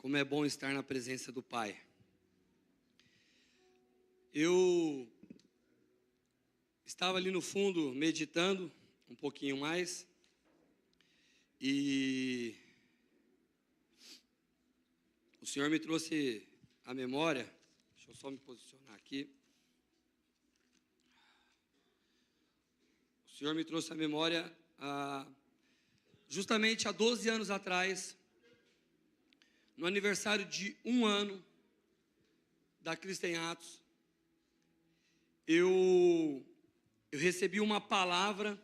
Como é bom estar na presença do Pai. Eu estava ali no fundo meditando um pouquinho mais e o Senhor me trouxe à memória. Deixa eu só me posicionar aqui. O Senhor me trouxe à memória justamente há 12 anos atrás, no aniversário de 1 ano da Cristo em Atos, eu recebi uma palavra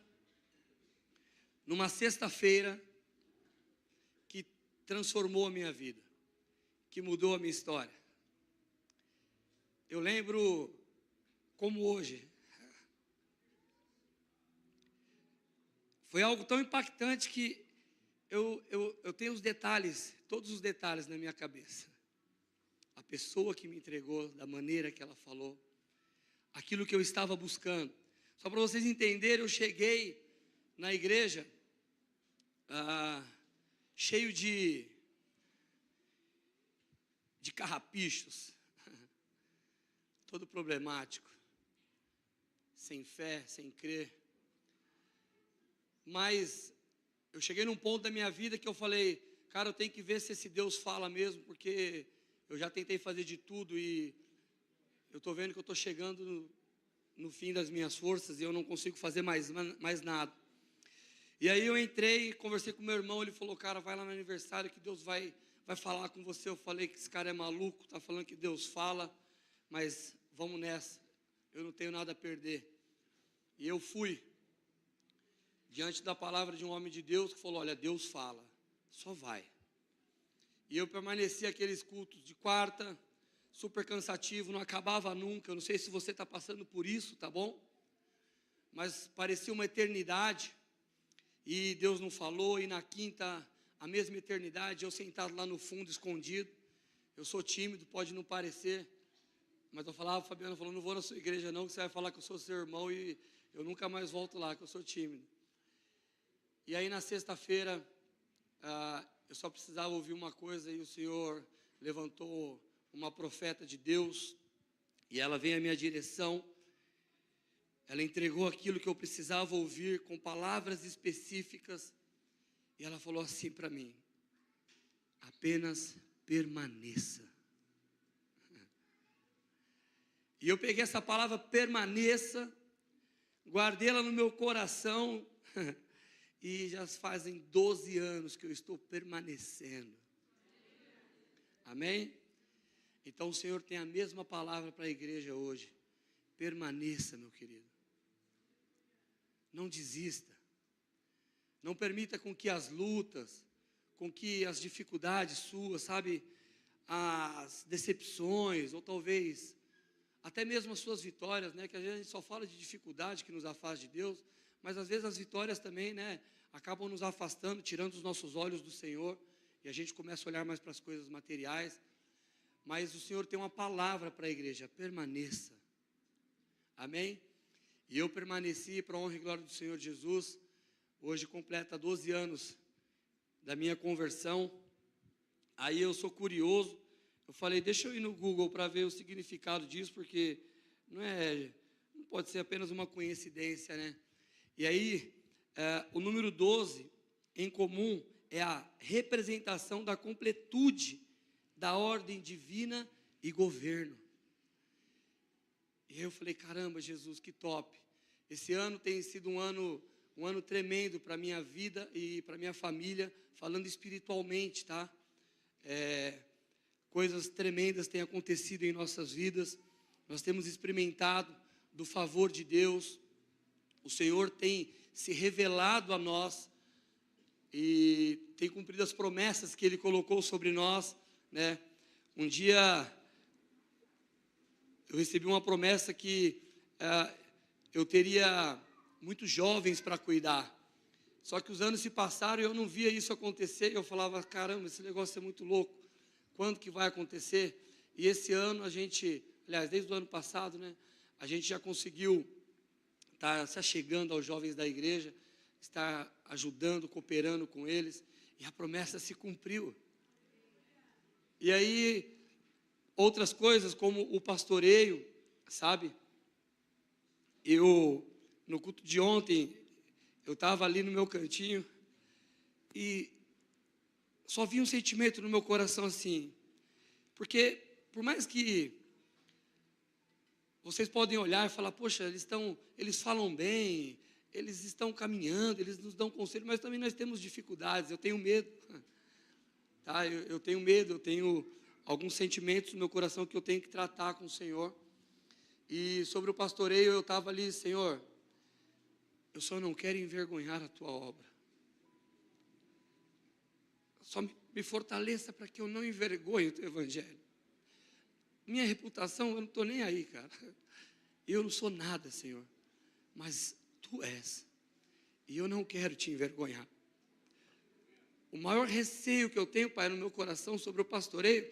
numa sexta-feira que transformou a minha vida, que mudou a minha história. Eu lembro como hoje. Foi algo tão impactante que eu tenho os detalhes, todos os detalhes na minha cabeça. A pessoa que me entregou, da maneira que ela falou, aquilo que eu estava buscando. Só para vocês entenderem, eu cheguei na igreja cheio de carrapichos, todo problemático, sem fé, sem crer. Mas eu cheguei num ponto da minha vida que eu falei, cara, eu tenho que ver se esse Deus fala mesmo, porque eu já tentei fazer de tudo e eu estou vendo que eu estou chegando no fim das minhas forças e eu não consigo fazer mais nada. E aí eu entrei, conversei com meu irmão, ele falou, cara, vai lá no aniversário que Deus vai falar com você. Eu falei que esse cara é maluco, está falando que Deus fala, mas vamos nessa, eu não tenho nada a perder. E eu fui diante da palavra de um homem de Deus que falou, olha, Deus fala, só vai. E eu permaneci aqueles cultos de quarta, super cansativo, não acabava nunca. Eu não sei se você está passando por isso, tá bom? Mas parecia uma eternidade, e Deus não falou, e na quinta, a mesma eternidade, eu sentado lá no fundo, escondido. Eu sou tímido, pode não parecer, mas eu falava, Fabiano falou, não vou na sua igreja não, que você vai falar que eu sou seu irmão, e eu nunca mais volto lá, que eu sou tímido. E aí na sexta-feira, eu só precisava ouvir uma coisa, e o Senhor levantou uma profeta de Deus, e ela veio à minha direção. Ela entregou aquilo que eu precisava ouvir, com palavras específicas, e ela falou assim para mim, apenas permaneça. E eu peguei essa palavra permaneça, guardei ela no meu coração, e já fazem 12 anos que eu estou permanecendo. Amém? Então o Senhor tem a mesma palavra para a igreja hoje. Permaneça, meu querido. Não desista. Não permita com que as lutas, com que as dificuldades suas, sabe, as decepções, ou talvez até mesmo as suas vitórias, né, que às vezes a gente só fala de dificuldade que nos afasta de Deus, mas às vezes as vitórias também, né, acabam nos afastando, tirando os nossos olhos do Senhor, e a gente começa a olhar mais para as coisas materiais. Mas o Senhor tem uma palavra para a igreja, permaneça. Amém? E eu permaneci para a honra e glória do Senhor Jesus. Hoje completa 12 anos da minha conversão. Aí eu sou curioso, eu falei, deixa eu ir no Google para ver o significado disso, porque não pode ser apenas uma coincidência, né? E aí, o número 12, em comum, é a representação da completude da ordem divina e governo. E eu falei, caramba, Jesus, que top. Esse ano tem sido um ano tremendo para a minha vida e para a minha família, falando espiritualmente, tá? Coisas tremendas têm acontecido em nossas vidas. Nós temos experimentado do favor de Deus. O Senhor tem se revelado a nós e tem cumprido as promessas que Ele colocou sobre nós, né? Um dia eu recebi uma promessa que eu teria muitos jovens para cuidar. Só que os anos se passaram e eu não via isso acontecer. Eu falava, caramba, esse negócio é muito louco. Quando que vai acontecer? E esse ano a gente, aliás, desde o ano passado, né, a gente já conseguiu estar se achegando aos jovens da igreja, estar ajudando, cooperando com eles, e a promessa se cumpriu. E aí, outras coisas como o pastoreio, sabe? No culto de ontem, eu estava ali no meu cantinho e só vi um sentimento no meu coração assim, porque por mais que vocês podem olhar e falar, poxa, eles falam bem, eles estão caminhando, eles nos dão conselho, mas também nós temos dificuldades, eu tenho medo, tá? Eu tenho medo, eu tenho alguns sentimentos no meu coração que eu tenho que tratar com o Senhor. E sobre o pastoreio, eu estava ali, Senhor, eu só não quero envergonhar a tua obra. Só me fortaleça para que eu não envergonhe o teu evangelho. Minha reputação, eu não estou nem aí, cara. Eu não sou nada, Senhor, mas tu és, e eu não quero te envergonhar. O maior receio que eu tenho, Pai, no meu coração sobre o pastoreio,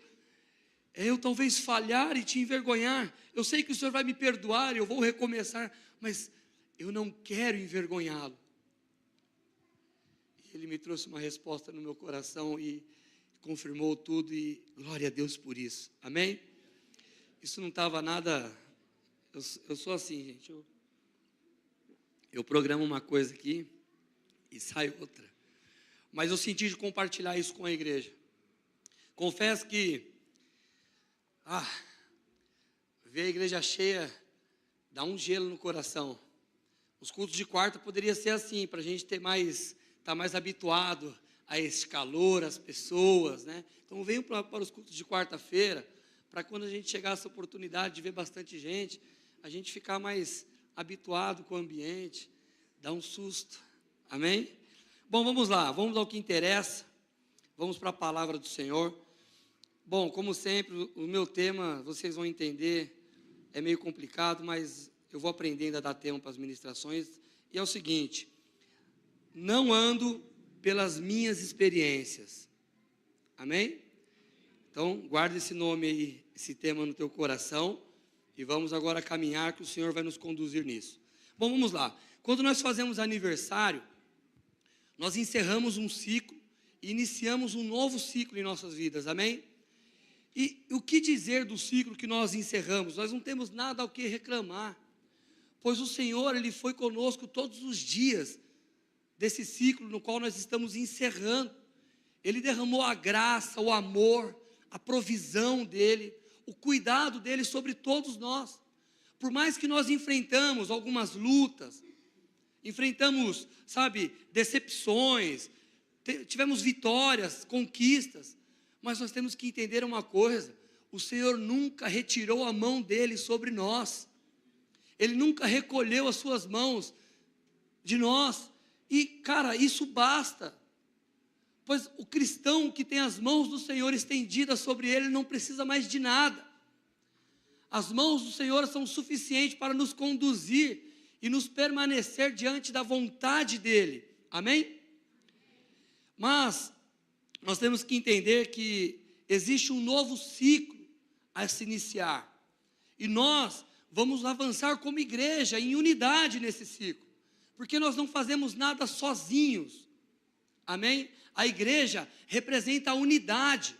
é eu talvez falhar e te envergonhar. Eu sei que o Senhor vai me perdoar, eu vou recomeçar, mas eu não quero envergonhá-lo. E Ele me trouxe uma resposta no meu coração e confirmou tudo, e glória a Deus por isso, amém? Isso não estava nada, eu sou assim, gente, eu programo uma coisa aqui e sai outra, mas eu senti de compartilhar isso com a igreja. Confesso que, ver a igreja cheia, dá um gelo no coração. Os cultos de quarta poderia ser assim, para a gente estar mais habituado a esse calor, as pessoas, né? Então venham para os cultos de quarta-feira, para quando a gente chegar a essa oportunidade de ver bastante gente, a gente ficar mais habituado com o ambiente, dá um susto, amém? Bom, vamos lá, vamos ao que interessa, vamos para a palavra do Senhor. Bom, como sempre, o meu tema, vocês vão entender, é meio complicado, mas eu vou aprender ainda a dar tempo para as ministrações, e é o seguinte: não ando pelas minhas experiências, amém? Então, guarda esse nome aí, esse tema no teu coração, e vamos agora caminhar, que o Senhor vai nos conduzir nisso. Bom, vamos lá. Quando nós fazemos aniversário, nós encerramos um ciclo e iniciamos um novo ciclo em nossas vidas, amém? E o que dizer do ciclo que nós encerramos? Nós não temos nada ao que reclamar, pois o Senhor, Ele foi conosco todos os dias desse ciclo no qual nós estamos encerrando. Ele derramou a graça, o amor, a provisão dEle, o cuidado dEle sobre todos nós. Por mais que nós enfrentamos algumas lutas, enfrentamos, decepções, tivemos vitórias, conquistas, mas nós temos que entender uma coisa: o Senhor nunca retirou a mão dEle sobre nós, Ele nunca recolheu as suas mãos de nós, e cara, isso basta, pois o cristão que tem as mãos do Senhor estendidas sobre ele não precisa mais de nada. As mãos do Senhor são suficientes para nos conduzir e nos permanecer diante da vontade dEle, amém? Mas nós temos que entender que existe um novo ciclo a se iniciar, e nós vamos avançar como igreja em unidade nesse ciclo, porque nós não fazemos nada sozinhos, amém? A igreja representa a unidade.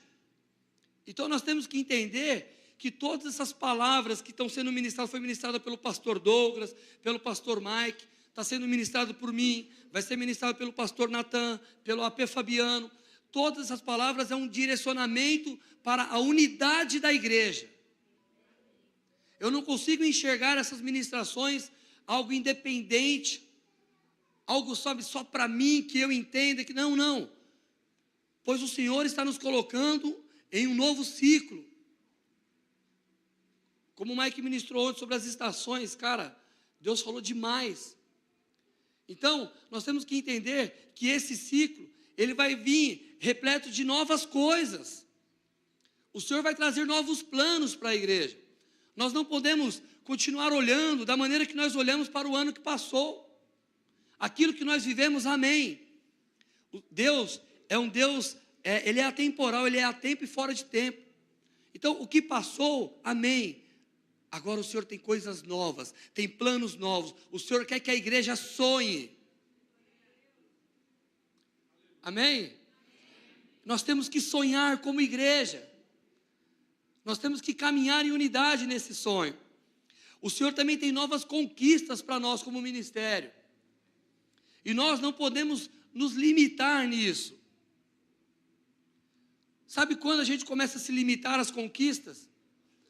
Então nós temos que entender que todas essas palavras que estão sendo ministradas, foi ministrada pelo pastor Douglas, pelo pastor Mike, está sendo ministrado por mim, vai ser ministrado pelo pastor Natan, pelo AP Fabiano. Todas essas palavras é um direcionamento para a unidade da igreja. Eu não consigo enxergar essas ministrações algo independente, algo só para mim, que eu entenda que não, pois o Senhor está nos colocando em um novo ciclo. Como o Mike ministrou hoje sobre as estações, cara, Deus falou demais. Então, nós temos que entender que esse ciclo, ele vai vir repleto de novas coisas. O Senhor vai trazer novos planos para a igreja. Nós não podemos continuar olhando da maneira que nós olhamos para o ano que passou. Aquilo que nós vivemos, amém. Deus é um Deus, Ele é atemporal, Ele é a tempo e fora de tempo. Então, o que passou, amém. Agora o Senhor tem coisas novas, tem planos novos. O Senhor quer que a igreja sonhe. Amém? Nós temos que sonhar como igreja. Nós temos que caminhar em unidade nesse sonho. O Senhor também tem novas conquistas para nós como ministério. E nós não podemos nos limitar nisso. Sabe quando a gente começa a se limitar às conquistas?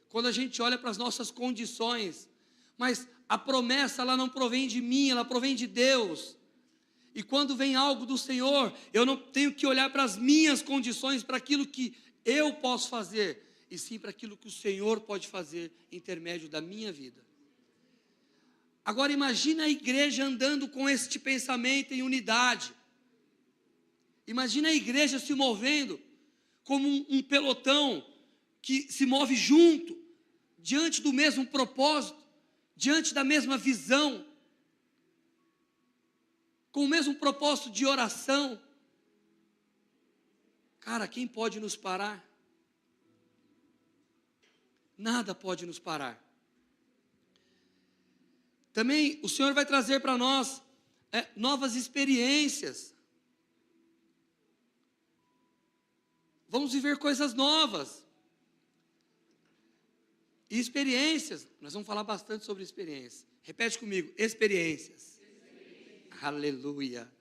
Quando a gente olha para as nossas condições. Mas a promessa, ela não provém de mim, ela provém de Deus. E quando vem algo do Senhor, eu não tenho que olhar para as minhas condições, para aquilo que eu posso fazer, e sim para aquilo que o Senhor pode fazer em intermédio da minha vida. Agora imagina a igreja andando com este pensamento em unidade. Imagina a igreja se movendo como um pelotão que se move junto, diante do mesmo propósito, diante da mesma visão, com o mesmo propósito de oração. Cara, quem pode nos parar? Nada pode nos parar. Também o Senhor vai trazer para nós novas experiências. Vamos viver coisas novas. E experiências, nós vamos falar bastante sobre experiências. Repete comigo, experiências. Aleluia.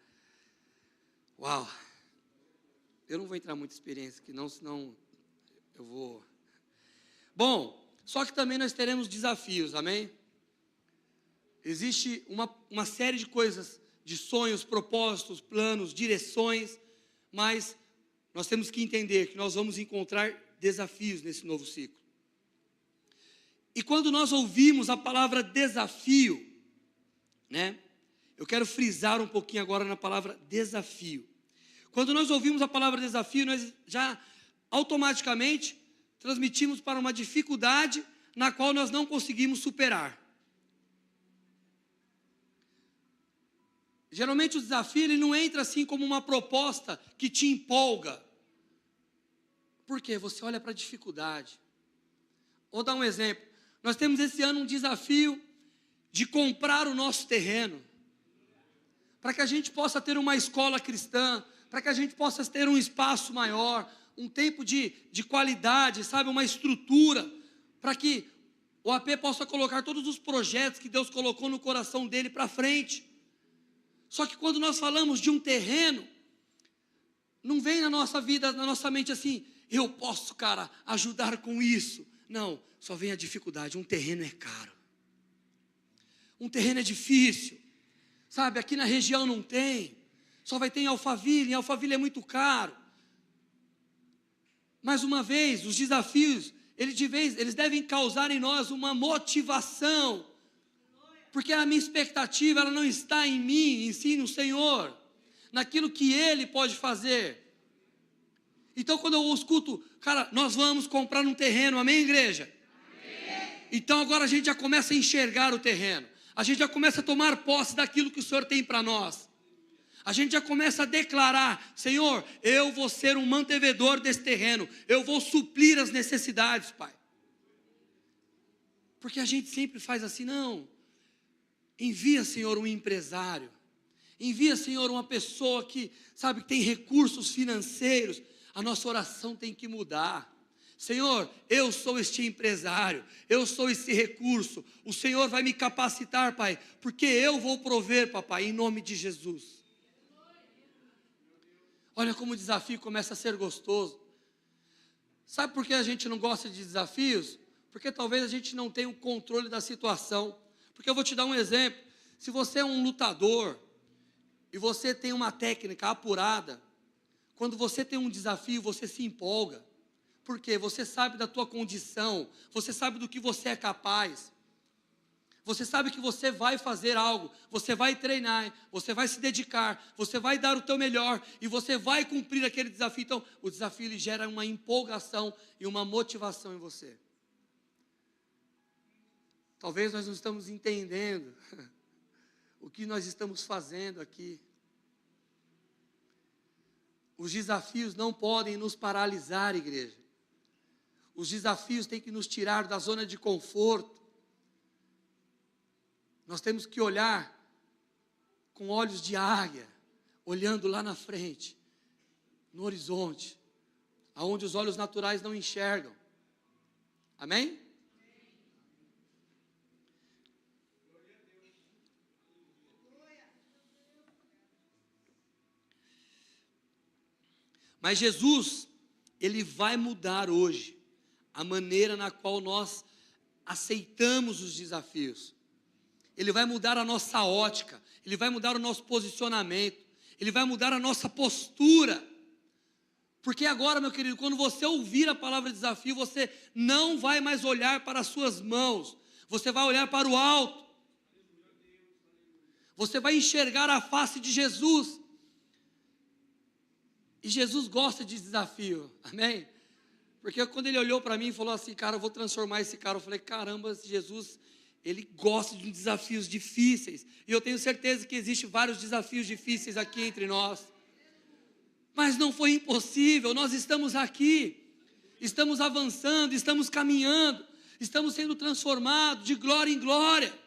Uau. Eu não vou entrar muito em experiência aqui não, senão eu vou... Bom, só que também nós teremos desafios, amém? Existe uma série de coisas, de sonhos, propósitos, planos, direções, mas nós temos que entender que nós vamos encontrar desafios nesse novo ciclo. E quando nós ouvimos a palavra desafio, né? Eu quero frisar um pouquinho agora na palavra desafio. Quando nós ouvimos a palavra desafio, nós já automaticamente transmitimos para uma dificuldade na qual nós não conseguimos superar. Geralmente o desafio ele não entra assim como uma proposta que te empolga. Por quê? Você olha para a dificuldade. Vou dar um exemplo. Nós temos esse ano um desafio de comprar o nosso terreno, para que a gente possa ter uma escola cristã, para que a gente possa ter um espaço maior, um tempo de qualidade, sabe, uma estrutura, para que o AP possa colocar todos os projetos que Deus colocou no coração dele para frente. Só que quando nós falamos de um terreno, não vem na nossa vida, na nossa mente assim, eu posso, cara, ajudar com isso. Não, só vem a dificuldade, um terreno é caro. Um terreno é difícil, sabe, aqui na região não tem, só vai ter em Alphaville é muito caro. Mais uma vez, os desafios, eles devem causar em nós uma motivação, porque a minha expectativa, ela não está em mim, em si no Senhor, naquilo que Ele pode fazer. Então quando eu escuto, cara, nós vamos comprar um terreno, amém, igreja? Amém. Então agora a gente já começa a enxergar o terreno, a gente já começa a tomar posse daquilo que o Senhor tem para nós. A gente já começa a declarar, Senhor, eu vou ser um mantevedor desse terreno, eu vou suprir as necessidades, Pai. Porque a gente sempre faz assim, não, envia, Senhor, um empresário, envia, Senhor, uma pessoa que, sabe, que tem recursos financeiros. A nossa oração tem que mudar. Senhor, eu sou este empresário, eu sou esse recurso, o Senhor vai me capacitar, Pai, porque eu vou prover, papai, em nome de Jesus. Olha como o desafio começa a ser gostoso. Sabe por que a gente não gosta de desafios? Porque talvez a gente não tenha o controle da situação. Porque eu vou te dar um exemplo. Se você é um lutador e você tem uma técnica apurada, quando você tem um desafio, você se empolga. Por quê? Você sabe da tua condição, você sabe do que você é capaz. Você sabe que você vai fazer algo, você vai treinar, você vai se dedicar, você vai dar o teu melhor e você vai cumprir aquele desafio. Então, o desafio ele gera uma empolgação e uma motivação em você. Talvez nós não estamos entendendo o que nós estamos fazendo aqui. Os desafios não podem nos paralisar, igreja. Os desafios têm que nos tirar da zona de conforto. Nós temos que olhar com olhos de águia, olhando lá na frente, no horizonte, aonde os olhos naturais não enxergam. Amém? Mas Jesus, Ele vai mudar hoje a maneira na qual nós aceitamos os desafios. Ele vai mudar a nossa ótica, Ele vai mudar o nosso posicionamento, Ele vai mudar a nossa postura. Porque agora, meu querido, quando você ouvir a palavra desafio, você não vai mais olhar para as suas mãos, você vai olhar para o alto. Você vai enxergar a face de Jesus. E Jesus gosta de desafio, amém? Porque quando ele olhou para mim e falou assim, cara, eu vou transformar esse cara, eu falei, caramba, Jesus, ele gosta de desafios difíceis. E eu tenho certeza que existem vários desafios difíceis aqui entre nós. Mas não foi impossível, nós estamos aqui, estamos avançando, estamos caminhando, estamos sendo transformados de glória em glória.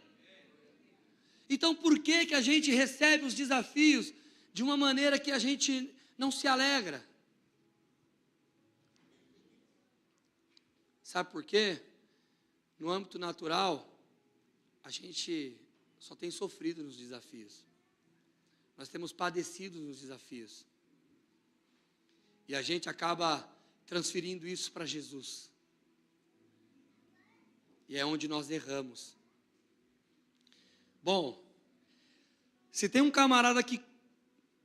Então por que a gente recebe os desafios de uma maneira que a gente não se alegra? Sabe por quê? No âmbito natural, a gente só tem sofrido nos desafios. Nós temos padecido nos desafios. E a gente acaba transferindo isso para Jesus. E é onde nós erramos. Bom, se tem um camarada que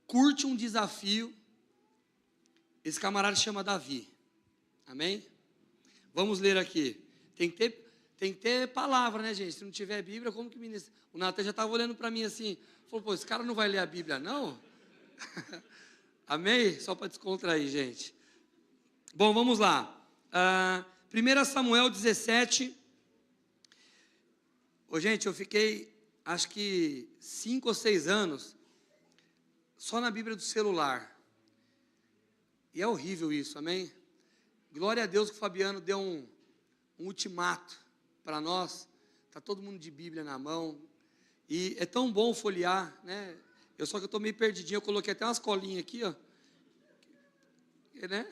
curte um desafio, esse camarada se chama Davi. Amém? Vamos ler aqui. Tem que ter palavra, né, gente? Se não tiver Bíblia, como que ministra? O Natan já estava olhando para mim assim, falou, pô, esse cara não vai ler a Bíblia, não? Amém? Só para descontrair, gente. Bom, vamos lá. 1 Samuel 17. Gente, eu fiquei, acho que 5 ou 6 anos, só na Bíblia do celular. E é horrível isso, amém? Glória a Deus que o Fabiano deu um ultimato para nós. Está todo mundo de Bíblia na mão. E é tão bom folhear, né? Só que eu estou meio perdidinho, eu coloquei até umas colinhas aqui, ó. Né?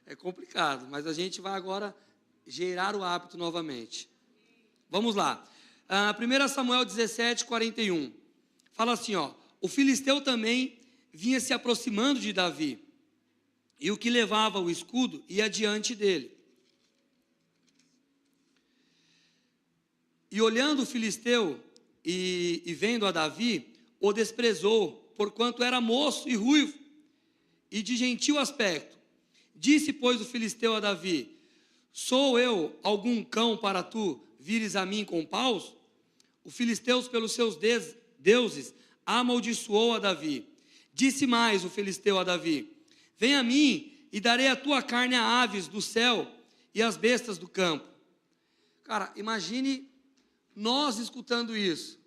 É complicado, mas a gente vai agora gerar o hábito novamente. Vamos lá. 1 Samuel 17, 41. Fala assim, ó. O filisteu também vinha se aproximando de Davi, e o que levava o escudo ia diante dele. E olhando o filisteu e vendo a Davi, o desprezou, porquanto era moço e ruivo, e de gentil aspecto. Disse, pois, o filisteu a Davi, sou eu algum cão para tu vires a mim com paus? O filisteu, pelos seus deuses, amaldiçoou a Davi. Disse mais o filisteu a Davi, vem a mim e darei a tua carne a aves do céu e às bestas do campo. Cara, imagine nós escutando isso.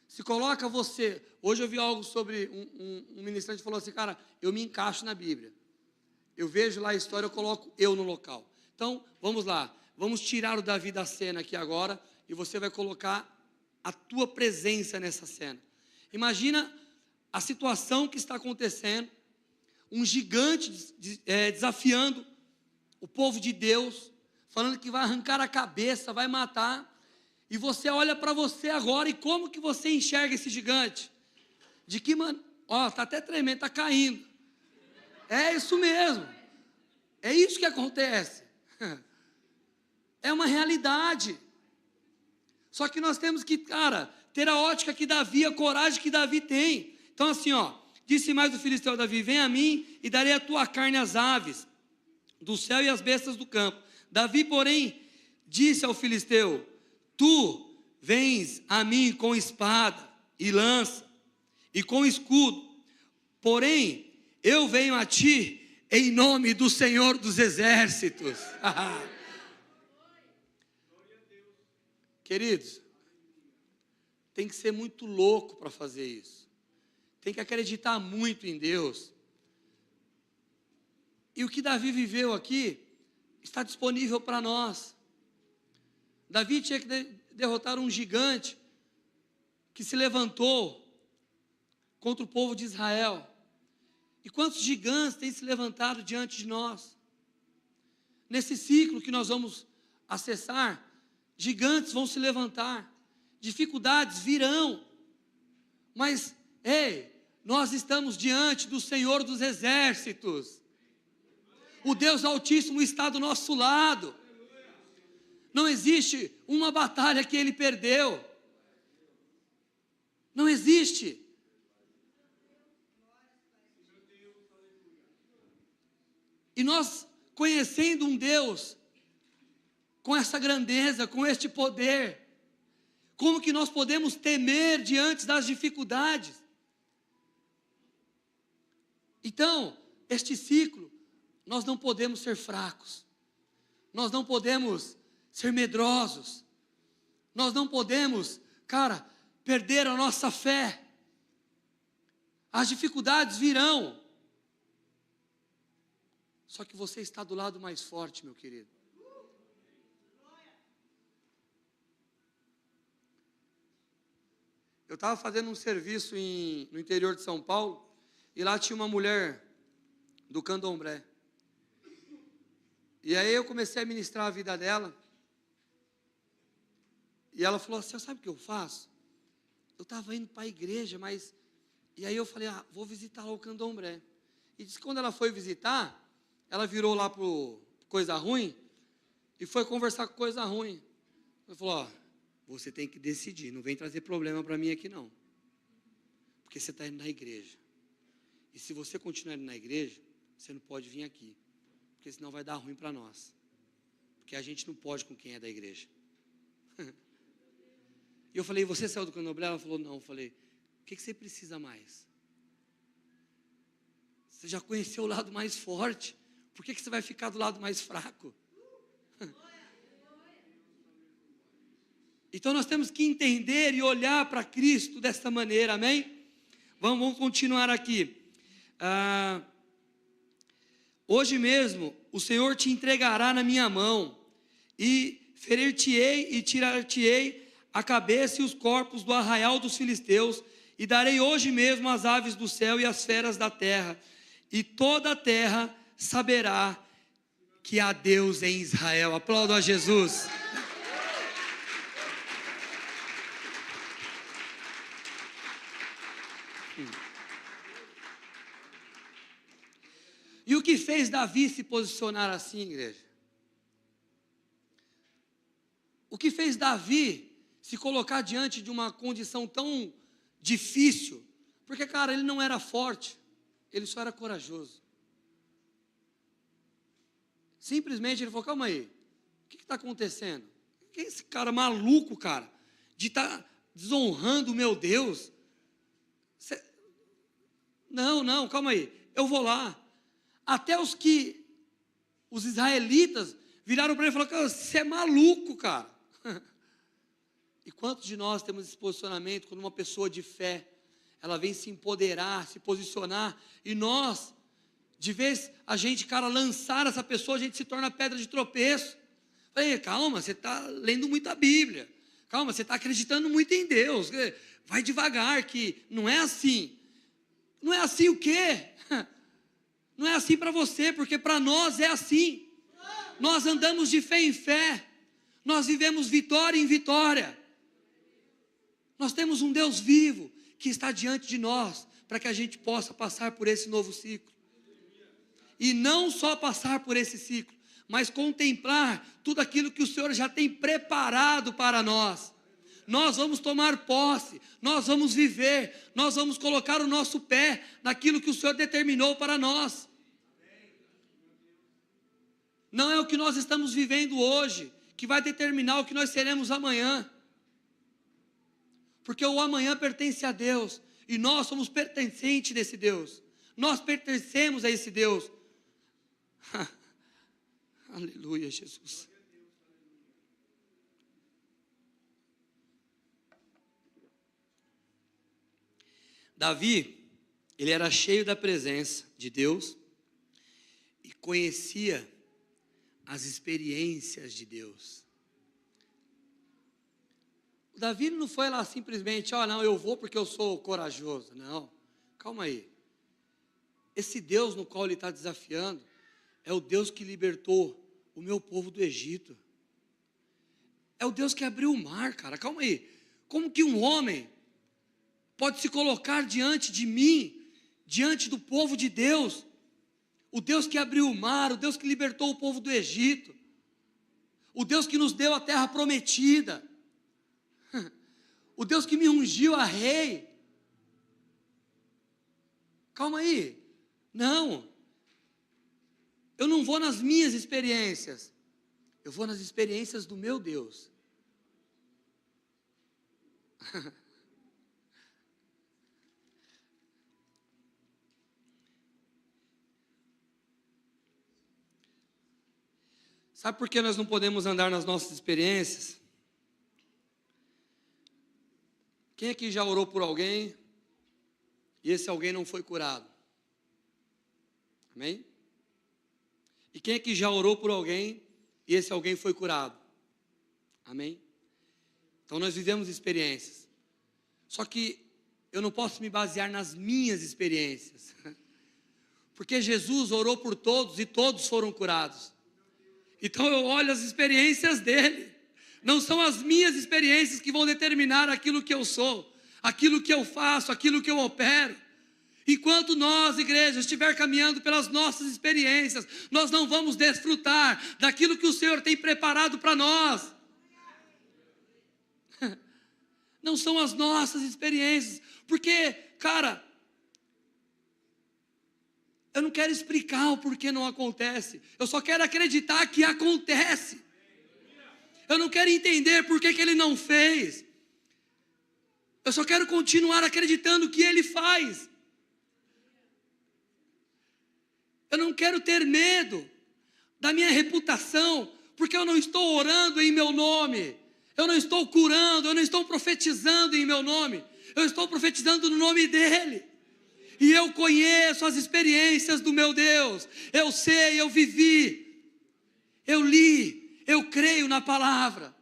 Se coloca você, hoje eu vi algo sobre um ministrante que falou assim, cara, eu me encaixo na Bíblia. Eu vejo lá a história, eu coloco eu no local. Então, vamos lá, vamos tirar o Davi da cena aqui agora, e você vai colocar a tua presença nessa cena. Imagina a situação que está acontecendo, um gigante desafiando o povo de Deus, falando que vai arrancar a cabeça, vai matar, e você olha para você agora, e como que você enxerga esse gigante? De que maneira? Ó, está até tremendo, está caindo. É isso mesmo. É isso que acontece. É uma realidade. Só que nós temos que, cara, ter a ótica que Davi, a coragem que Davi tem. Então assim, ó, disse mais o filisteu a Davi, vem a mim e darei a tua carne às aves do céu e às bestas do campo. Davi, porém, disse ao filisteu, tu vens a mim com espada e lança e com escudo, porém eu venho a ti em nome do Senhor dos Exércitos. Queridos, tem que ser muito louco para fazer isso. Tem que acreditar muito em Deus. E o que Davi viveu aqui está disponível para nós. Davi tinha que derrotar um gigante que se levantou contra o povo de Israel. E quantos gigantes têm se levantado diante de nós? Nesse ciclo que nós vamos acessar, gigantes vão se levantar, dificuldades virão, mas, ei, nós estamos diante do Senhor dos Exércitos, o Deus Altíssimo está do nosso lado, não existe uma batalha que Ele perdeu, não existe. E nós, conhecendo um Deus com essa grandeza, com este poder, como que nós podemos temer diante das dificuldades? Então, este ciclo, nós não podemos ser fracos, nós não podemos ser medrosos, nós não podemos, perder a nossa fé. As dificuldades virão, só que você está do lado mais forte, meu querido. Eu estava fazendo um serviço no interior de São Paulo, e lá tinha uma mulher do candomblé. E aí eu comecei a ministrar a vida dela, e ela falou assim: sabe o que eu faço? Eu estava indo para a igreja, mas... E aí eu falei: vou visitar lá o candomblé. E disse que quando ela foi visitar, ela virou lá para Coisa Ruim, e foi conversar com Coisa Ruim. Ela falou: você tem que decidir, não vem trazer problema para mim aqui não, porque você está indo na igreja, e se você continuar indo na igreja, você não pode vir aqui, porque senão vai dar ruim para nós, porque a gente não pode com quem é da igreja. E eu falei: você saiu do candomblé? Ela falou: não. Eu falei: o que você precisa mais? Você já conheceu o lado mais forte, por que você vai ficar do lado mais fraco? Então nós temos que entender e olhar para Cristo desta maneira, amém? Vamos continuar aqui. Hoje mesmo o Senhor te entregará na minha mão, e ferir-te-ei e tirar-te-ei a cabeça e os corpos do arraial dos filisteus, e darei hoje mesmo as aves do céu e as feras da terra, e toda a terra saberá que há Deus em Israel. Aplauda a Jesus. E o que fez Davi se posicionar assim, igreja? O que fez Davi se colocar diante de uma condição tão difícil? Porque, ele não era forte, ele só era corajoso. Simplesmente ele falou: calma aí, o que está acontecendo? Quem é esse cara maluco, de estar desonrando o meu Deus? Não, calma aí, eu vou lá. Até os israelitas viraram para ele e falaram: você é maluco, E quantos de nós temos esse posicionamento quando uma pessoa de fé, ela vem se empoderar, se posicionar, e nós, de vez a gente, lançar essa pessoa, a gente se torna pedra de tropeço. Falei: calma, você está lendo muita Bíblia, calma, você está acreditando muito em Deus, vai devagar, que não é assim. Não é assim o quê? Não é assim para você, porque para nós é assim. Nós andamos de fé em fé, nós vivemos vitória em vitória. Nós temos um Deus vivo que está diante de nós, para que a gente possa passar por esse novo ciclo. E não só passar por esse ciclo, mas contemplar tudo aquilo que o Senhor já tem preparado para nós. Nós vamos tomar posse, nós vamos viver, nós vamos colocar o nosso pé naquilo que o Senhor determinou para nós. Não é o que nós estamos vivendo hoje que vai determinar o que nós seremos amanhã, porque o amanhã pertence a Deus, e nós somos pertencentes desse Deus, nós pertencemos a esse Deus. Aleluia, Jesus. Davi, ele era cheio da presença de Deus e conhecia as experiências de Deus. O Davi não foi lá simplesmente: não, eu vou porque eu sou corajoso. Não, calma aí. Esse Deus no qual ele está desafiando é o Deus que libertou o meu povo do Egito. É o Deus que abriu o mar, cara. Calma aí. Como que um homem pode se colocar diante de mim, diante do povo de Deus? O Deus que abriu o mar, o Deus que libertou o povo do Egito, o Deus que nos deu a terra prometida, o Deus que me ungiu a rei. Calma aí. Não. Eu não vou nas minhas experiências. Eu vou nas experiências do meu Deus. Sabe por que nós não podemos andar nas nossas experiências? Quem aqui já orou por alguém e esse alguém não foi curado? Amém? E quem aqui já orou por alguém e esse alguém foi curado? Amém? Então nós vivemos experiências. Só que eu não posso me basear nas minhas experiências. Porque Jesus orou por todos e todos foram curados. Então eu olho as experiências dele. Não são as minhas experiências que vão determinar aquilo que eu sou, aquilo que eu faço, aquilo que eu opero. Enquanto nós, igreja, estiver caminhando pelas nossas experiências, nós não vamos desfrutar daquilo que o Senhor tem preparado para nós. Não são as nossas experiências, porque, cara, eu não quero explicar o porquê não acontece, eu só quero acreditar que acontece. Eu não quero entender por que ele não fez, eu só quero continuar acreditando que ele faz. Eu não quero ter medo da minha reputação, porque eu não estou orando em meu nome, eu não estou curando, eu não estou profetizando em meu nome, eu estou profetizando no nome dele. E eu conheço as experiências do meu Deus, eu sei, eu vivi, eu li, eu creio na palavra.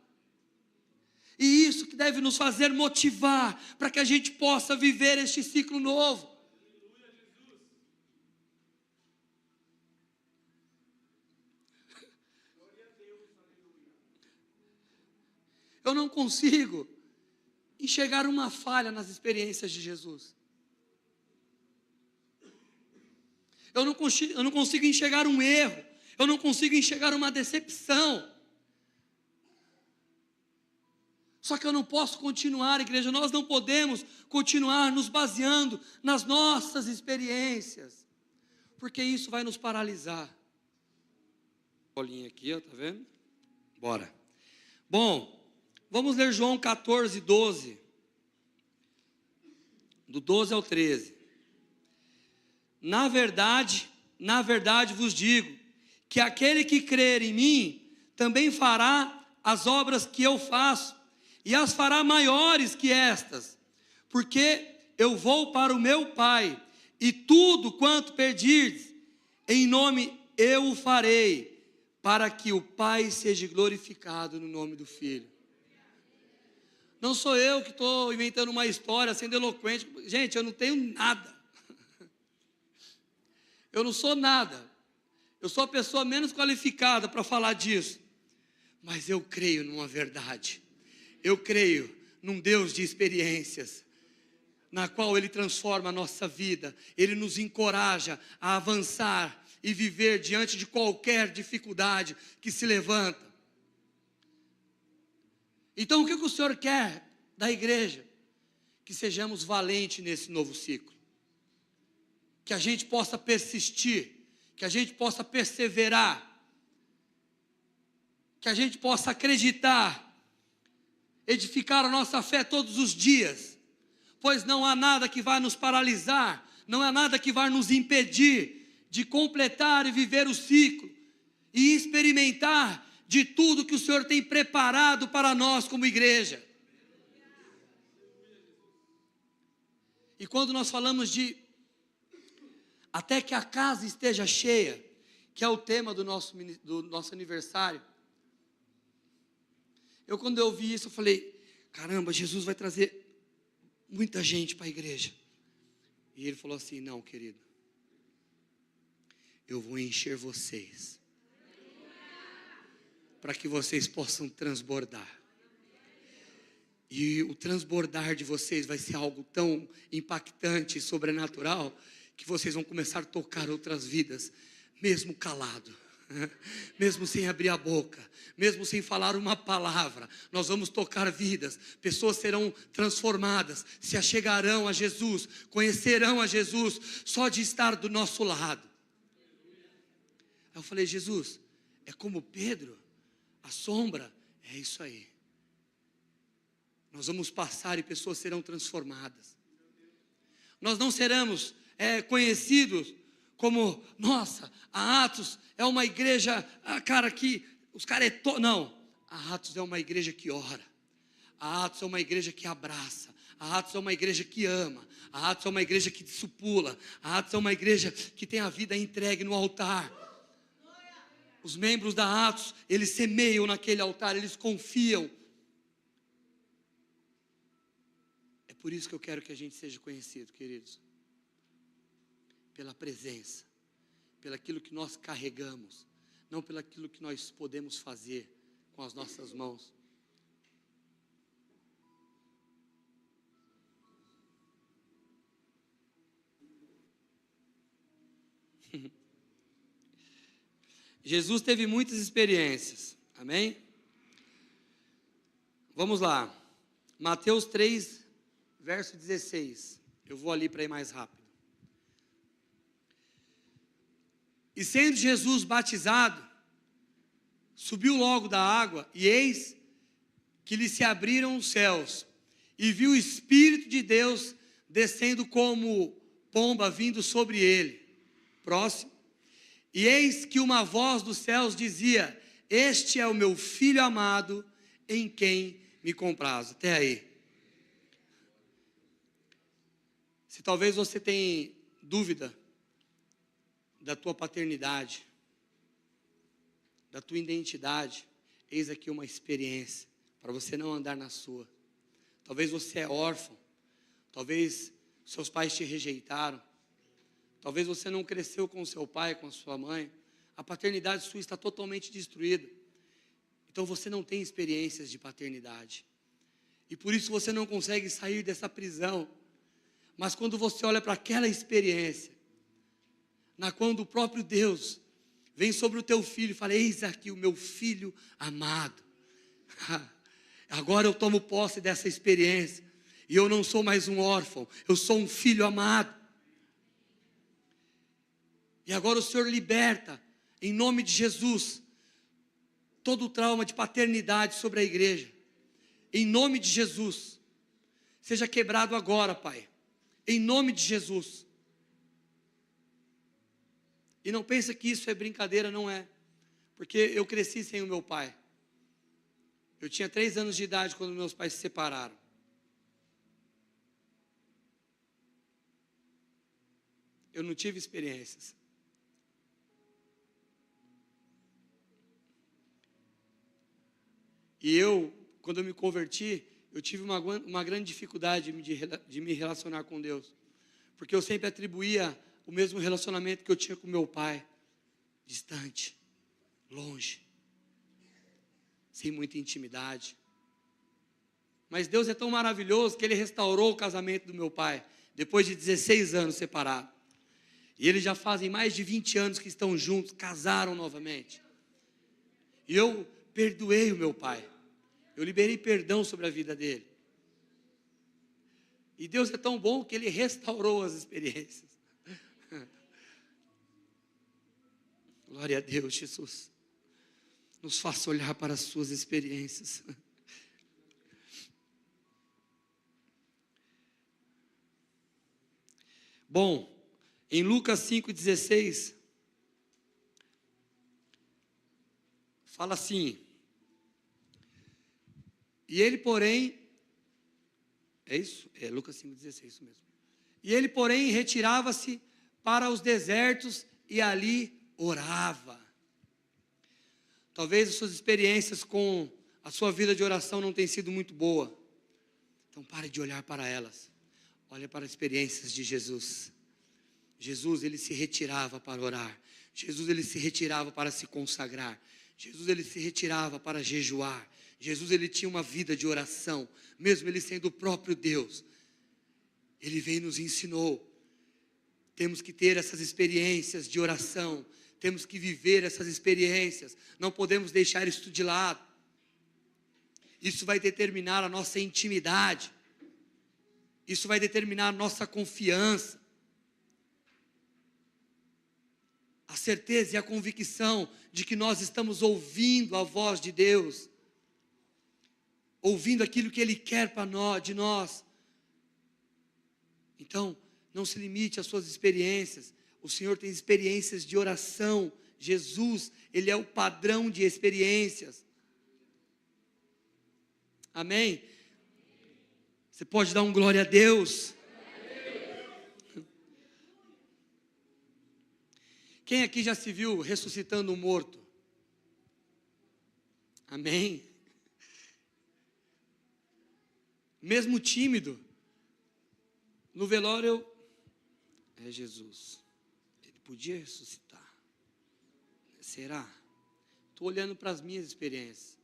E isso que deve nos fazer motivar para que a gente possa viver este ciclo novo. Eu não consigo enxergar uma falha nas experiências de Jesus. Eu não consigo enxergar um erro. Eu não consigo enxergar uma decepção. Só que eu não posso continuar, igreja, nós não podemos continuar nos baseando nas nossas experiências, porque isso vai nos paralisar. Bolinha aqui, ó, tá vendo? Bora. Bom, vamos ler João 14, 12. Do 12 ao 13. Na verdade vos digo, que aquele que crer em mim, também fará as obras que eu faço, e as fará maiores que estas, porque eu vou para o meu Pai, e tudo quanto pedirdes, em nome eu o farei, para que o Pai seja glorificado no nome do Filho. Não sou eu que estou inventando uma história, sendo eloquente. Gente, eu não tenho nada. Eu não sou nada. Eu sou a pessoa menos qualificada para falar disso. Mas eu creio numa verdade. Eu creio num Deus de experiências, na qual Ele transforma a nossa vida. Ele nos encoraja a avançar e viver diante de qualquer dificuldade que se levanta. Então o que o Senhor quer da igreja? Que sejamos valentes nesse novo ciclo. Que a gente possa persistir, que a gente possa perseverar, que a gente possa acreditar, edificar a nossa fé todos os dias, pois não há nada que vai nos paralisar, não há nada que vai nos impedir de completar e viver o ciclo, e experimentar de tudo que o Senhor tem preparado para nós como igreja. E quando nós falamos de até que a casa esteja cheia, que é o tema do nosso aniversário, quando eu vi isso, eu falei, caramba, Jesus vai trazer muita gente para a igreja. E ele falou assim, não, querido, eu vou encher vocês, para que vocês possam transbordar. E o transbordar de vocês vai ser algo tão impactante e sobrenatural, que vocês vão começar a tocar outras vidas, mesmo calado, mesmo sem abrir a boca, mesmo sem falar uma palavra. Nós vamos tocar vidas, pessoas serão transformadas, se achegarão a Jesus, conhecerão a Jesus, só de estar do nosso lado. Aí eu falei: Jesus, é como Pedro, a sombra, é isso aí. Nós vamos passar e pessoas serão transformadas. Nós não seremos conhecidos como, nossa, a Atos é uma igreja, cara, que os caras não, a Atos é uma igreja que ora, a Atos é uma igreja que abraça, a Atos é uma igreja que ama, a Atos é uma igreja que discipula, a Atos é uma igreja que tem a vida entregue no altar. Os membros da Atos, eles semeiam naquele altar, eles confiam. É por isso que eu quero que a gente seja conhecido, queridos. Pela presença, pelaquilo que nós carregamos, não pelaquilo que nós podemos fazer com as nossas mãos. Jesus teve muitas experiências, amém? Vamos lá, Mateus 3, verso 16, eu vou ali para ir mais rápido. E sendo Jesus batizado, subiu logo da água, e eis que lhe se abriram os céus, e viu o Espírito de Deus descendo como pomba vindo sobre ele. Próximo. E eis que uma voz dos céus dizia: este é o meu Filho amado, em quem me comprazo. Até aí. Se talvez você tenha dúvida da tua paternidade, da tua identidade, eis aqui uma experiência para você não andar na sua. Talvez você é órfão, talvez seus pais te rejeitaram, talvez você não cresceu com seu pai, com a sua mãe, a paternidade sua está totalmente destruída, então você não tem experiências de paternidade, e por isso você não consegue sair dessa prisão. Mas quando você olha para aquela experiência, na quando o próprio Deus vem sobre o teu filho e fala: eis aqui o meu filho amado, agora eu tomo posse dessa experiência, e eu não sou mais um órfão, eu sou um filho amado, e agora o Senhor liberta, em nome de Jesus, todo o trauma de paternidade sobre a igreja, em nome de Jesus, seja quebrado agora, Pai, em nome de Jesus. E não pensa que isso é brincadeira, não é. Porque eu cresci sem o meu pai. Eu tinha 3 anos de idade quando meus pais se separaram. Eu não tive experiências. E quando eu me converti, eu tive uma grande dificuldade de me relacionar com Deus. Porque eu sempre atribuía o mesmo relacionamento que eu tinha com meu pai, distante, longe, sem muita intimidade. Mas Deus é tão maravilhoso que Ele restaurou o casamento do meu pai, depois de 16 anos separados. E eles já fazem mais de 20 anos que estão juntos, casaram novamente. E eu perdoei o meu pai, eu liberei perdão sobre a vida dele. E Deus é tão bom que Ele restaurou as experiências. Glória a Deus, Jesus. Nos faça olhar para as suas experiências. Bom, em Lucas 5,16, fala assim: e ele, porém, é isso? É Lucas 5,16, isso mesmo. E ele, porém, retirava-se para os desertos e ali orava. Talvez as suas experiências com a sua vida de oração não tenham sido muito boa. Então pare de olhar para elas. Olha para as experiências de Jesus. Jesus, Ele se retirava para orar. Jesus, Ele se retirava para se consagrar. Jesus, ele se retirava para jejuar. Jesus, ele tinha uma vida de oração, mesmo ele sendo o próprio Deus. Ele veio e nos ensinou. Temos que ter essas experiências de oração, temos que viver essas experiências, não podemos deixar isso de lado. Isso vai determinar a nossa intimidade, isso vai determinar a nossa confiança, a certeza e a convicção de que nós estamos ouvindo a voz de Deus, ouvindo aquilo que Ele quer para nós, de nós. Então, não se limite às suas experiências. O Senhor tem experiências de oração. Jesus, Ele é o padrão de experiências. Amém? Você pode dar um glória a Deus? Quem aqui já se viu ressuscitando um morto? Amém? Mesmo tímido, no velório, Jesus, ele podia ressuscitar. Será? Estou olhando para as minhas experiências.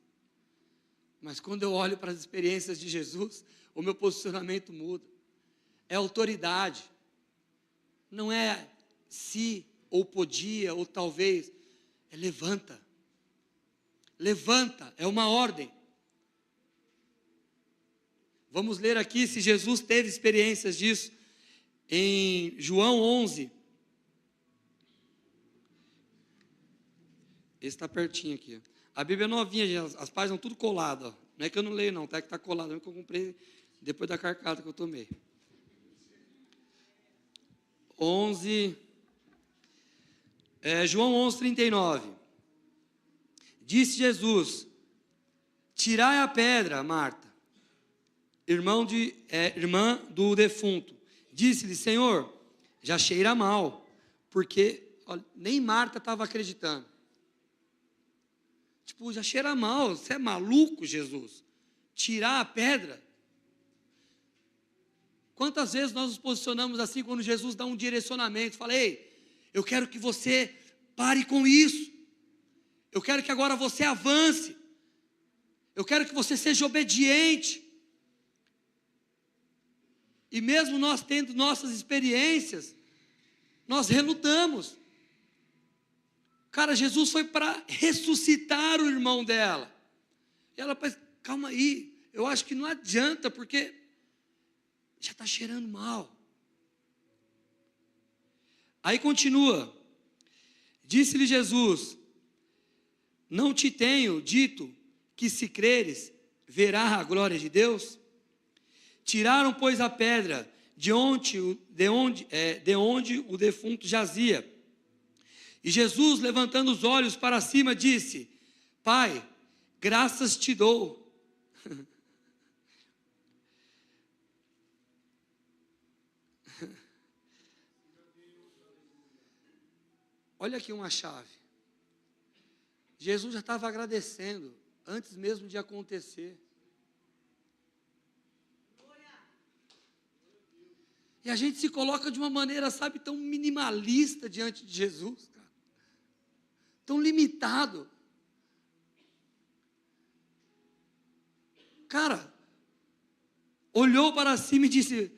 Mas quando eu olho para as experiências de Jesus, o meu posicionamento muda. É autoridade. Não é se, ou podia, ou talvez. É levanta. Levanta, é uma ordem. Vamos ler aqui se Jesus teve experiências disso. Em João 11. Esse está pertinho aqui. A Bíblia é novinha, gente, as páginas estão tudo coladas. Não é que eu não leio não, tá? É que está colado, é que eu comprei depois da carcada que eu tomei. 11. João 11, 39. Disse Jesus: tirai a pedra, Marta, irmã do defunto. Disse-lhe: Senhor, já cheira mal, porque olha, nem Marta estava acreditando. Tipo, já cheira mal, você é maluco, Jesus? Tirar a pedra? Quantas vezes nós nos posicionamos assim quando Jesus dá um direcionamento? Fala: ei, eu quero que você pare com isso. Eu quero que agora você avance. Eu quero que você seja obediente. E mesmo nós tendo nossas experiências, nós relutamos. Cara, Jesus foi para ressuscitar o irmão dela. E ela pensa: calma aí, eu acho que não adianta, porque já está cheirando mal. Aí continua. Disse-lhe Jesus: não te tenho dito que se creres, verás a glória de Deus? Tiraram, pois, a pedra de onde o defunto jazia. E Jesus, levantando os olhos para cima, disse: Pai, graças te dou. Olha aqui uma chave. Jesus já estava agradecendo antes mesmo de acontecer. E a gente se coloca de uma maneira, sabe, tão minimalista diante de Jesus, cara. Tão limitado. Cara, olhou para cima e disse: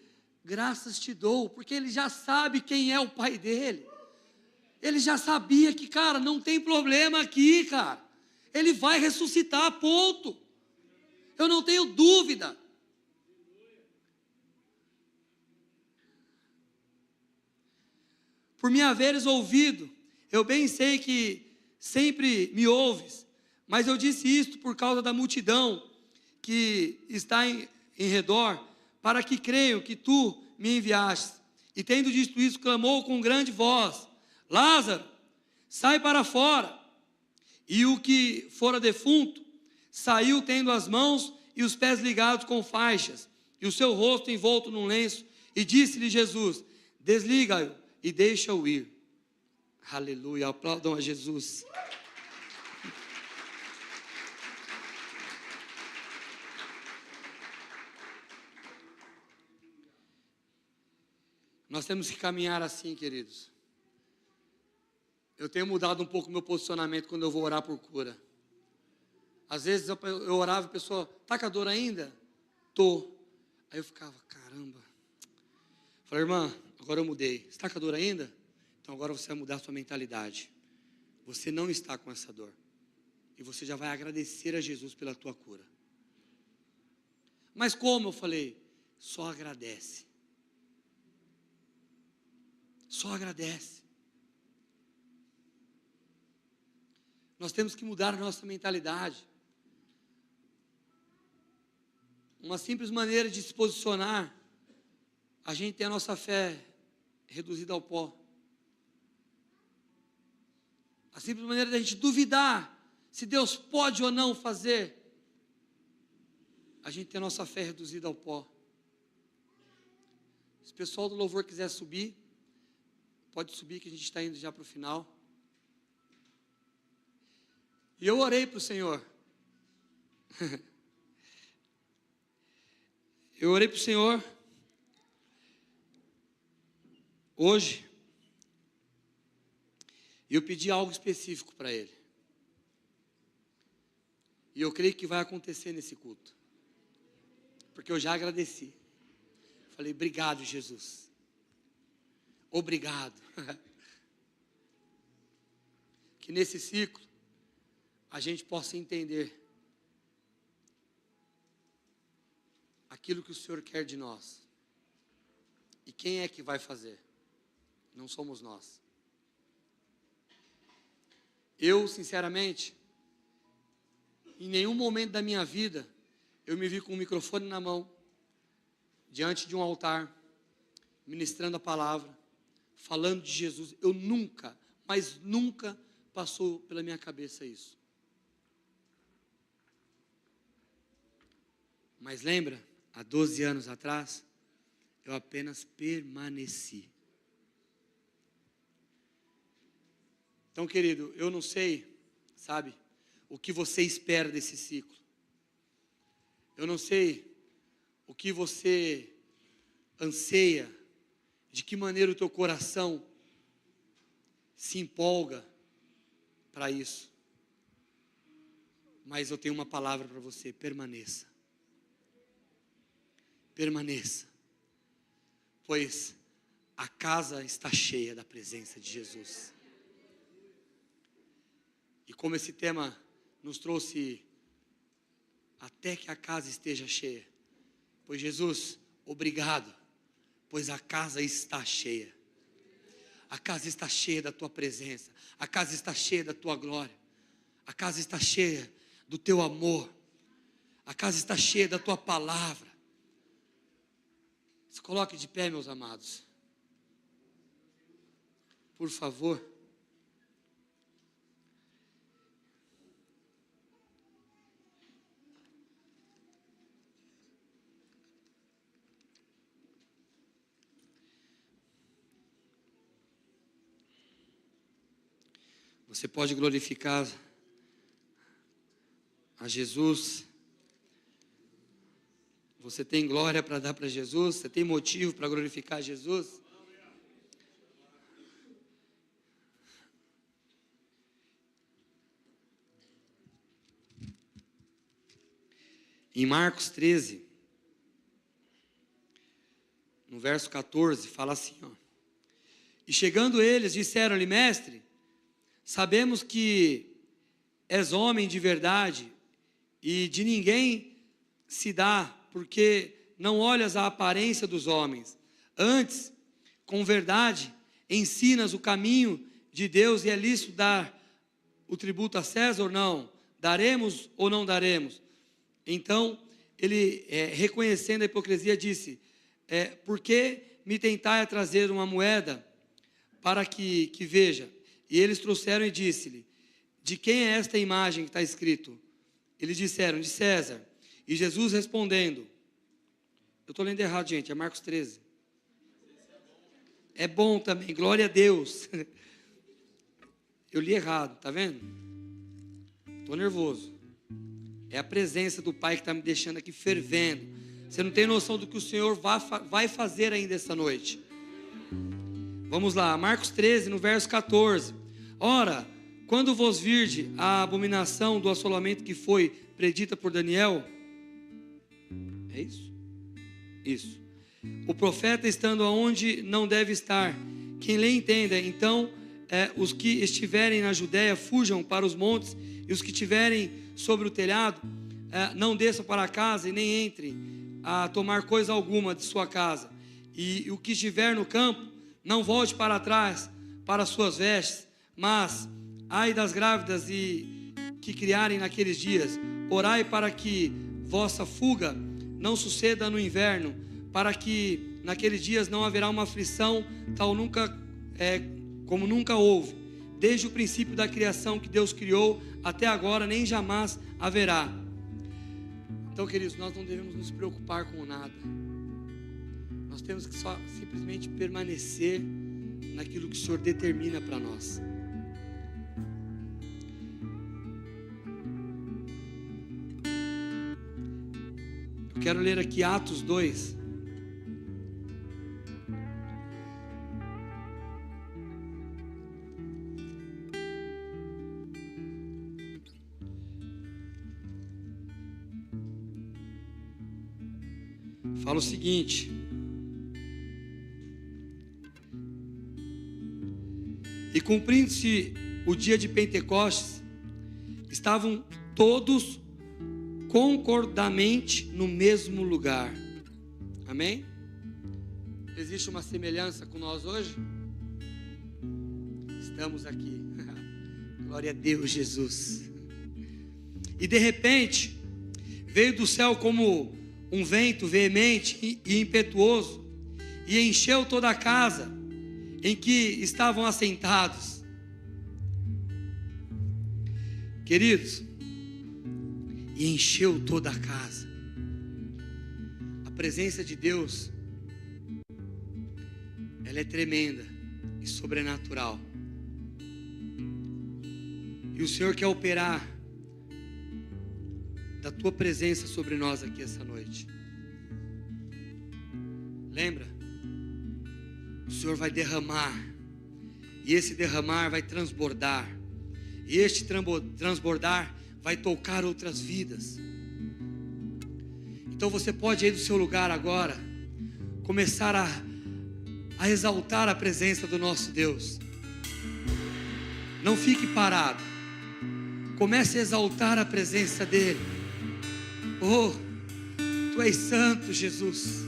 graças te dou, porque ele já sabe quem é o pai dele. Ele já sabia que, cara, não tem problema aqui, cara. Ele vai ressuscitar, ponto. Eu não tenho dúvida. Por me haveres ouvido, eu bem sei que sempre me ouves, mas eu disse isto por causa da multidão que está em redor, para que creiam que tu me enviaste. E tendo dito isso, clamou com grande voz: Lázaro, sai para fora. E o que fora defunto saiu tendo as mãos e os pés ligados com faixas, e o seu rosto envolto num lenço. E disse-lhe Jesus: desliga-o e deixa-o ir. Aleluia, aplaudam a Jesus. Nós temos que caminhar assim, queridos. Eu tenho mudado um pouco o meu posicionamento quando eu vou orar por cura. Às vezes eu orava e a pessoa, tá com a dor ainda? Tô. Aí eu ficava, caramba. Falei, irmã, agora eu mudei. Você está com a dor ainda? Então agora você vai mudar a sua mentalidade. Você não está com essa dor. E você já vai agradecer a Jesus pela tua cura. Mas como? Eu falei, só agradece. Só agradece. Nós temos que mudar a nossa mentalidade. Uma simples maneira de se posicionar, a gente tem a nossa fé reduzida ao pó. A simples maneira de a gente duvidar se Deus pode ou não fazer, a gente tem a nossa fé reduzida ao pó. Se o pessoal do louvor quiser subir, pode subir que a gente está indo já para o final. E eu orei para o Senhor. Eu orei para o Senhor hoje. E eu pedi algo específico para Ele. E eu creio que vai acontecer nesse culto. Porque eu já agradeci. Falei, obrigado, Jesus. Obrigado. Que nesse ciclo a gente possa entender aquilo que o Senhor quer de nós. E quem é que vai fazer? Não somos nós. Eu, sinceramente, em nenhum momento da minha vida, eu me vi com um microfone na mão, diante de um altar, ministrando a palavra, falando de Jesus. Eu nunca, mas nunca passou pela minha cabeça isso. Mas lembra, há 12 anos atrás, eu apenas permaneci. Então, querido, eu não sei, sabe, o que você espera desse ciclo. Eu não sei o que você anseia, de que maneira o teu coração se empolga para isso. Mas eu tenho uma palavra para você, permaneça. Permaneça. Pois a casa está cheia da presença de Jesus. E como esse tema nos trouxe até que a casa esteja cheia. Pois Jesus, obrigado, pois a casa está cheia. A casa está cheia da tua presença. A casa está cheia da tua glória. A casa está cheia do teu amor. A casa está cheia da tua palavra. Se coloque de pé, meus amados. Por favor. Você pode glorificar a Jesus. Você tem glória para dar para Jesus? Você tem motivo para glorificar Jesus? Em Marcos 13, no verso 14, fala assim, ó. E chegando eles, disseram-lhe, mestre, sabemos que és homem de verdade e de ninguém se dá, porque não olhas a aparência dos homens. Antes, com verdade, ensinas o caminho de Deus e é lícito dar o tributo a César ou não? Daremos ou não daremos? Então, ele, reconhecendo a hipocrisia, disse, por que me tentai a trazer uma moeda para que veja? E eles trouxeram e disse-lhe, de quem é esta imagem que está escrito? Eles disseram, de César. E Jesus respondendo, eu estou lendo errado, gente, é Marcos 13. É bom também, glória a Deus. Eu li errado, está vendo? Estou nervoso. É a presença do Pai que está me deixando aqui fervendo. Você não tem noção do que o Senhor vai fazer ainda essa noite. Vamos lá, Marcos 13, no verso 14. Ora, quando vos virde a abominação do assolamento que foi predita por Daniel, é isso? Isso. O profeta estando aonde não deve estar, quem lhe entenda, então os que estiverem na Judéia fujam para os montes, e os que estiverem sobre o telhado não desçam para casa e nem entrem a tomar coisa alguma de sua casa, e o que estiver no campo não volte para trás para as suas vestes, mas ai das grávidas e que criarem naqueles dias, orai para que vossa fuga não suceda no inverno, para que naqueles dias não haverá uma aflição tal como nunca houve, desde o princípio da criação que Deus criou até agora, nem jamais haverá. Então, queridos, nós não devemos nos preocupar com nada. Nós temos que só simplesmente permanecer naquilo que o Senhor determina para nós. Eu quero ler aqui Atos 2. Fala o seguinte: e cumprindo-se o dia de Pentecostes, estavam todos concordamente no mesmo lugar. Amém? Existe uma semelhança com nós hoje? Estamos aqui. Glória a Deus, Jesus. E de repente veio do céu como um vento veemente e impetuoso, e encheu toda a casa em que estavam assentados. Queridos, e encheu toda a casa. A presença de Deus, ela é tremenda e sobrenatural. E o Senhor quer operar da tua presença sobre nós aqui essa noite. Lembra? O Senhor vai derramar, e esse derramar vai transbordar, e este transbordar vai tocar outras vidas. Então você pode ir do seu lugar agora começar a exaltar a presença do nosso Deus. Não fique parado, comece a exaltar a presença dEle. Oh, Tu és santo, Jesus.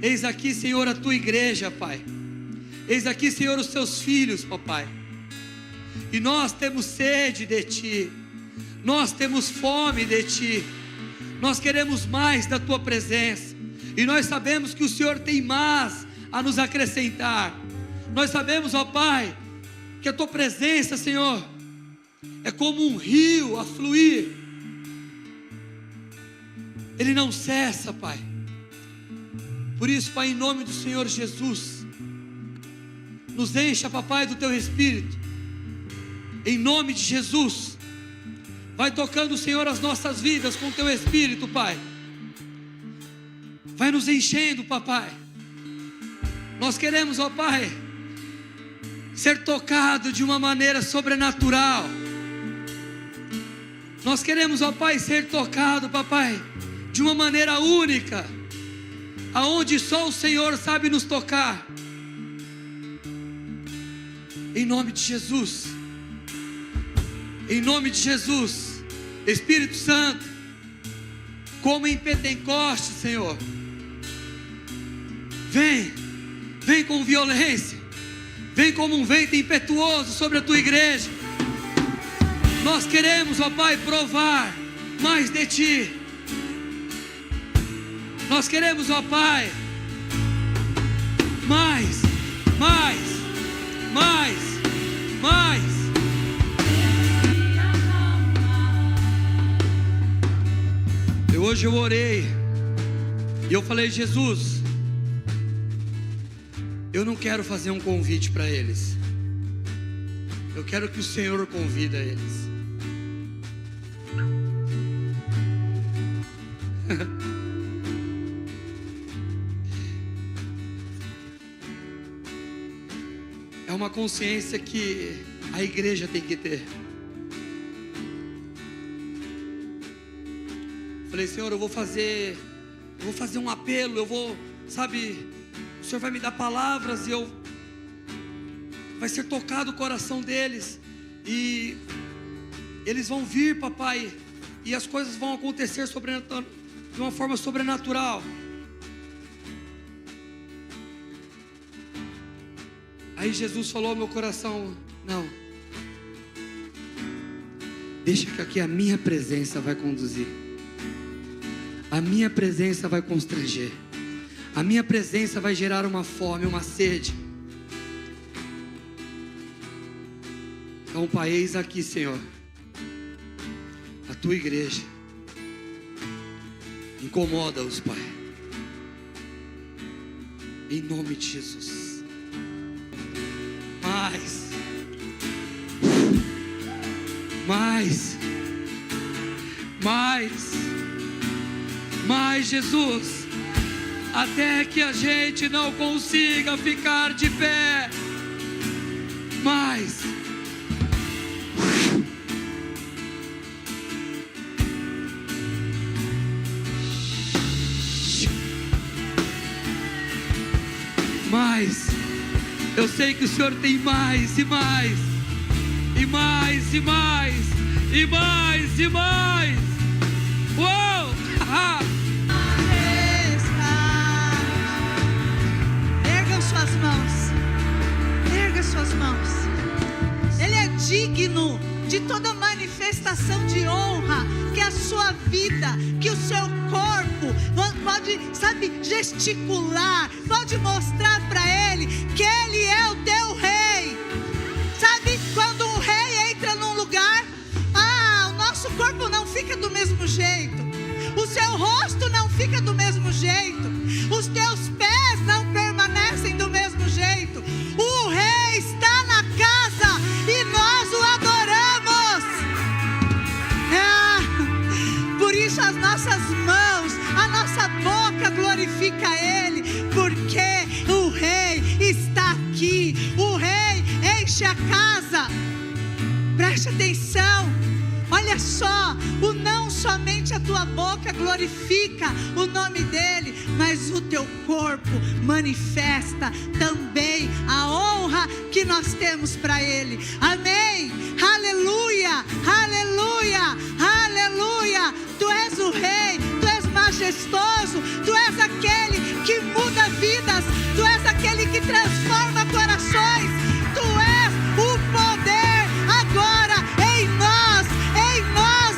Eis aqui, Senhor, a Tua igreja, Pai. Eis aqui, Senhor, os Teus filhos, papai. E nós temos sede de Ti, nós temos fome de Ti, nós queremos mais da Tua presença, e nós sabemos que o Senhor tem mais a nos acrescentar. Nós sabemos, ó Pai, que a Tua presença, Senhor, é como um rio a fluir. Ele não cessa, Pai. Por isso, Pai, em nome do Senhor Jesus, nos encha, papai, do Teu Espírito. Em nome de Jesus, vai tocando, Senhor, as nossas vidas com o Teu Espírito, Pai. Vai nos enchendo, papai. Nós queremos, ó Pai, ser tocado de uma maneira sobrenatural. Nós queremos, ó Pai, ser tocado, papai, de uma maneira única, aonde só o Senhor sabe nos tocar. Em nome de Jesus, em nome de Jesus, Espírito Santo, como em Pentecostes, Senhor, vem com violência, vem como um vento impetuoso sobre a Tua igreja. Nós queremos, ó Pai, provar mais de Ti. Nós queremos, ó Pai, mais. Hoje eu orei e eu falei: Jesus, eu não quero fazer um convite para eles, eu quero que o Senhor convida eles. É uma consciência que a igreja tem que ter. Falei, Senhor, eu vou fazer um apelo, sabe, o Senhor vai me dar palavras e vai ser tocado o coração deles, e eles vão vir, papai, e as coisas vão acontecer de uma forma sobrenatural. Aí Jesus falou ao meu coração, não, deixa que aqui a minha presença vai conduzir. A minha presença vai constranger. A minha presença vai gerar uma fome, uma sede. Então, Pai, eis aqui, Senhor, a tua igreja. Incomoda-os, Pai. Em nome de Jesus. Mais, Jesus, até que a gente não consiga ficar de pé, mais, eu sei que o Senhor tem mais e mais, e mais, e mais, e mais, e mais. Uou! Erga suas mãos. Ele é digno de toda manifestação de honra. Que a sua vida, que o seu corpo pode, sabe, gesticular, pode mostrar para Ele que Ele é o teu rei. Sabe, quando um rei entra num lugar, o nosso corpo não fica do mesmo jeito, o seu rosto não fica do mesmo jeito, os teus pés não permanecem do mesmo jeito. O rei está na casa e nós o adoramos. Por isso as nossas mãos, a nossa boca glorifica Ele, porque o rei está aqui. O rei enche a casa. Preste atenção. Olha só, não somente a tua boca glorifica o nome dEle, mas o teu corpo manifesta também a honra que nós temos para Ele. Amém, aleluia, aleluia, aleluia. Tu és o rei, tu és majestoso, tu és aquele que muda vidas, tu és aquele que transforma corações, tu és o poder agora em nós,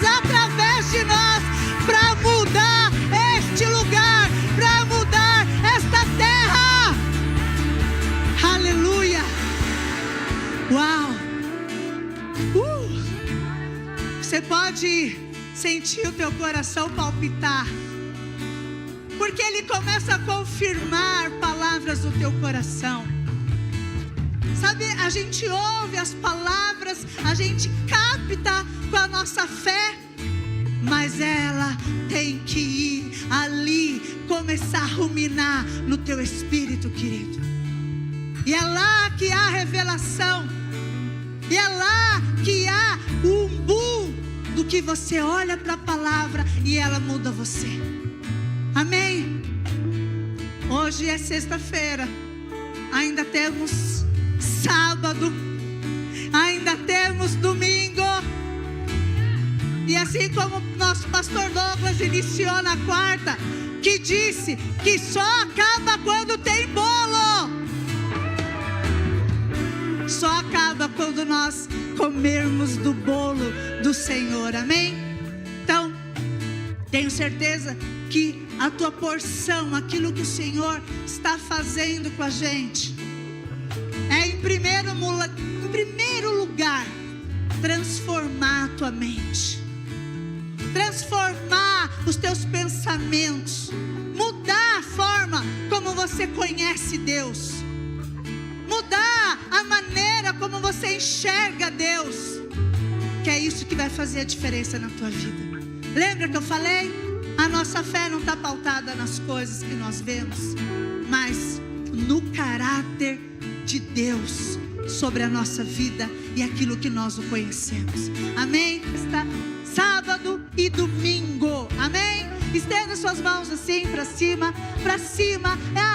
através de nós, para mudar este lugar, para mudar esta terra. Aleluia. Uau. Você pode sentir o teu coração palpitar, porque Ele começa a confirmar palavras do teu coração. Sabe, a gente ouve as palavras, a gente capta com a nossa fé, mas ela tem que ir ali, começar a ruminar no teu espírito, querido. E é lá que há revelação, e é lá que há um boom do que você olha para a palavra e ela muda você. Amém? Hoje é sexta-feira, ainda temos sábado, ainda temos domingo. E assim como nosso pastor Douglas iniciou na quarta, que disse que só acaba quando tem bolo, só acaba quando nós comermos do bolo do Senhor. Amém? Então, tenho certeza que a tua porção, aquilo que o Senhor está fazendo com a gente, é em primeiro lugar transformar a tua mente, transformar os teus pensamentos, mudar a forma como você conhece Deus, mudar a maneira como você enxerga Deus, que é isso que vai fazer a diferença na tua vida. Lembra que eu falei? A nossa fé não está pautada nas coisas que nós vemos, mas no caráter de Deus sobre a nossa vida e aquilo que nós o conhecemos. Amém? Está sábado e domingo. Amém? Estenda suas mãos assim para cima,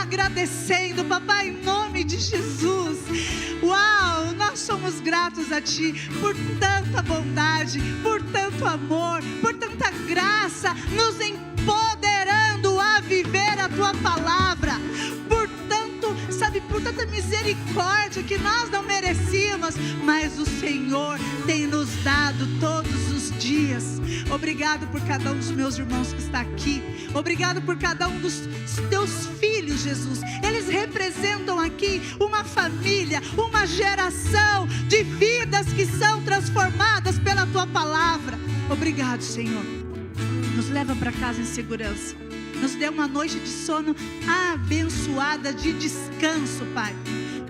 agradecendo, papai, em nome de Jesus. Uau, nós somos gratos a Ti por tanta bondade, por tanto amor, por tanta graça, nos empoderando a viver a Tua palavra, por tanta misericórdia que nós não merecíamos, mas o Senhor tem nos dado todos os dias. Obrigado por cada um dos meus irmãos que está aqui. Obrigado por cada um dos Teus filhos, Jesus. Eles representam aqui uma família, uma geração de vidas que são transformadas pela Tua palavra. Obrigado, Senhor. Nos leva para casa em segurança. Nos dê uma noite de sono abençoada, de descanso, Pai,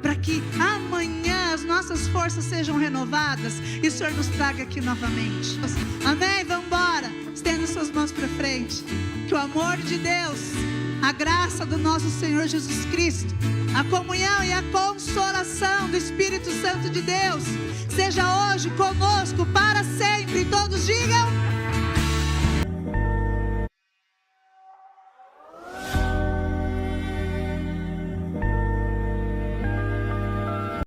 para que amanhã as nossas forças sejam renovadas e o Senhor nos traga aqui novamente. Amém? Vamos embora. Estenda suas mãos para frente. Que o amor de Deus, a graça do nosso Senhor Jesus Cristo, a comunhão e a consolação do Espírito Santo de Deus seja hoje conosco para sempre. E todos digam...